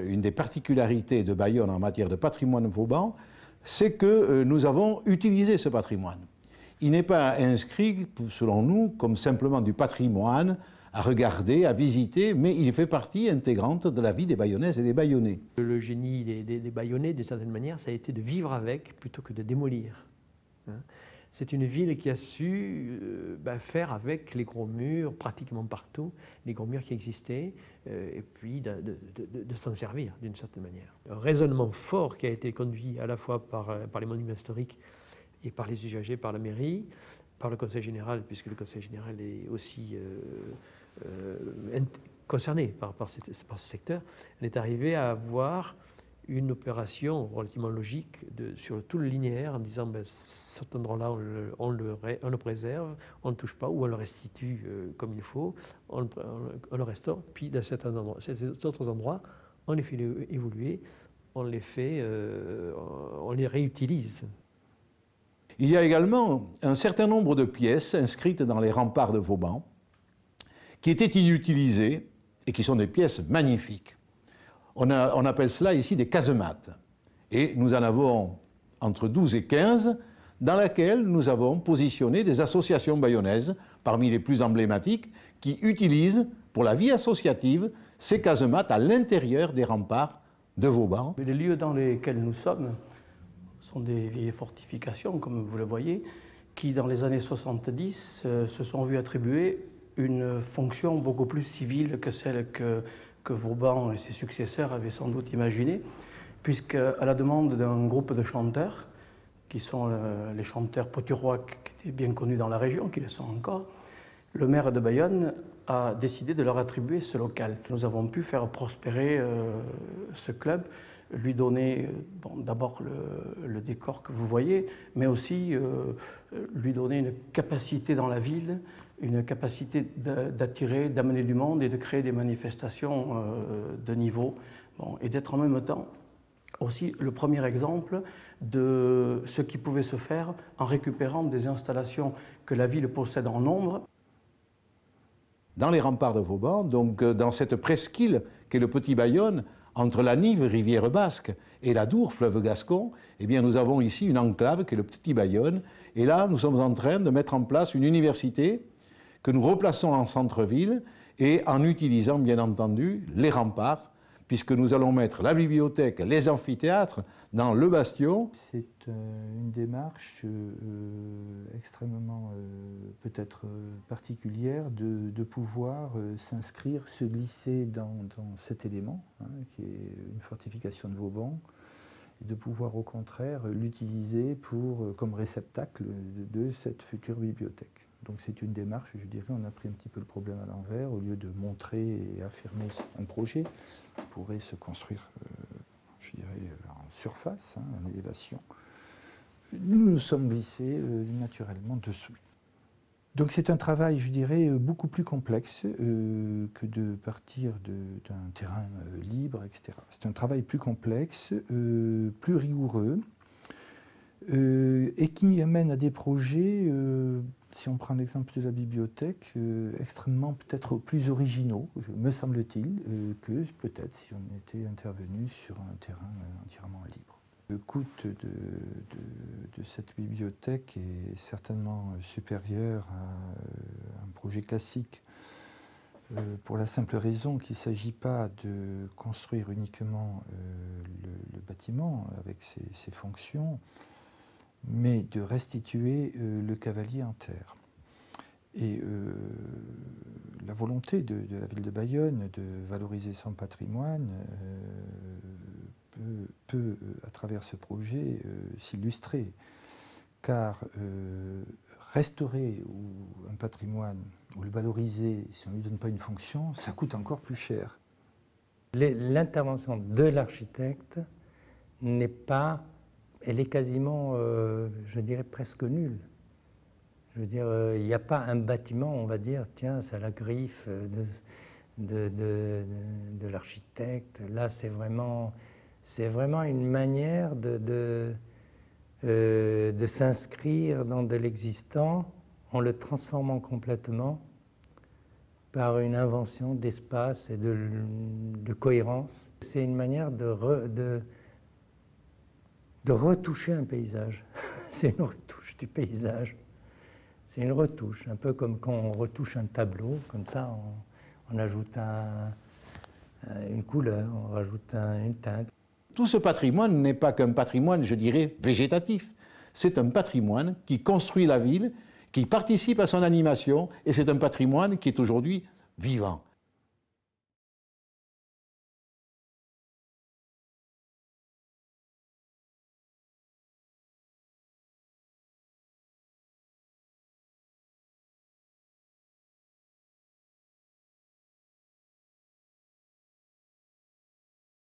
Une des particularités de Bayonne en matière de patrimoine vauban, c'est que nous avons utilisé ce patrimoine. Il n'est pas inscrit, selon nous, comme simplement du patrimoine à regarder, à visiter, mais il fait partie intégrante de la vie des Bayonnaises et des Bayonnais. Le génie des Bayonnais, d'une certaine manière, ça a été de vivre avec plutôt que de démolir. C'est une ville qui a su faire avec les gros murs, pratiquement partout, les gros murs qui existaient, et puis de s'en servir d'une certaine manière. Un raisonnement fort qui a été conduit à la fois par les monuments historiques et par les usagers, par la mairie, par le Conseil général, puisque le Conseil général est aussi concerné par ce secteur. On est arrivé à avoir une opération relativement logique sur tout le linéaire en disant cet endroit-là, on le préserve, on ne le touche pas ou on le restitue comme il faut, on le restaure. Puis dans ces autres endroits, on les fait évoluer, on les réutilise. Il y a également un certain nombre de pièces inscrites dans les remparts de Vauban qui étaient inutilisées et qui sont des pièces magnifiques. On appelle cela ici des casemates. Et nous en avons entre 12 et 15 dans lesquelles nous avons positionné des associations bayonnaises, parmi les plus emblématiques, qui utilisent pour la vie associative ces casemates à l'intérieur des remparts de Vauban. Les lieux dans lesquels nous sommes sont des vieilles fortifications, comme vous le voyez, qui dans les années 70 se sont vues attribuer une fonction beaucoup plus civile que celle que Vauban et ses successeurs avaient sans doute imaginée, puisque à la demande d'un groupe de chanteurs, qui sont les chanteurs poturois qui étaient bien connus dans la région, qui le sont encore, le maire de Bayonne a décidé de leur attribuer ce local. Nous avons pu faire prospérer ce club, lui donner d'abord le décor que vous voyez, mais aussi lui donner une capacité dans la ville, une capacité d'attirer, d'amener du monde et de créer des manifestations de niveau, et d'être en même temps aussi le premier exemple de ce qui pouvait se faire en récupérant des installations que la ville possède en nombre. Dans les remparts de Vauban, donc dans cette presqu'île qu'est le Petit Bayonne, entre la Nive, rivière basque, et la Dour, fleuve gascon, eh bien nous avons ici une enclave qui est le Petit Bayonne. Et là, nous sommes en train de mettre en place une université que nous replaçons en centre-ville et en utilisant, bien entendu, les remparts, puisque nous allons mettre la bibliothèque, les amphithéâtres dans le bastion. C'est une démarche extrêmement peut-être particulière de pouvoir s'inscrire, se glisser dans cet élément, qui est une fortification de Vauban, et de pouvoir au contraire l'utiliser comme réceptacle de cette future bibliothèque. Donc c'est une démarche, je dirais, on a pris un petit peu le problème à l'envers, au lieu de montrer et affirmer un projet qui pourrait se construire, je dirais, en surface, en élévation. Nous nous sommes glissés naturellement dessous. Donc c'est un travail, je dirais, beaucoup plus complexe que de partir d'un terrain libre, etc. C'est un travail plus complexe, plus rigoureux, et qui amène à des projets, si on prend l'exemple de la bibliothèque, extrêmement peut-être plus originaux, me semble-t-il, que peut-être si on était intervenu sur un terrain entièrement libre. Le coût de cette bibliothèque est certainement supérieur à un projet classique, pour la simple raison qu'il ne s'agit pas de construire uniquement le bâtiment avec ses fonctions, mais de restituer le cavalier en terre. Et la volonté de la ville de Bayonne de valoriser son patrimoine peut, à travers ce projet, s'illustrer. Car restaurer un patrimoine ou le valoriser, si on ne lui donne pas une fonction, ça coûte encore plus cher. L'intervention de l'architecte n'est pas... Elle est quasiment, je dirais, presque nulle. Je veux dire, il n'y a pas un bâtiment, on va dire, tiens, c'est à la griffe de l'architecte. Là, c'est vraiment une manière de s'inscrire dans de l'existant en le transformant complètement par une invention d'espace et de cohérence. C'est une manière de retoucher un paysage. C'est une retouche du paysage. C'est une retouche, un peu comme quand on retouche un tableau, comme ça on ajoute une couleur, on rajoute une teinte. Tout ce patrimoine n'est pas qu'un patrimoine, je dirais, végétatif. C'est un patrimoine qui construit la ville, qui participe à son animation, et c'est un patrimoine qui est aujourd'hui vivant.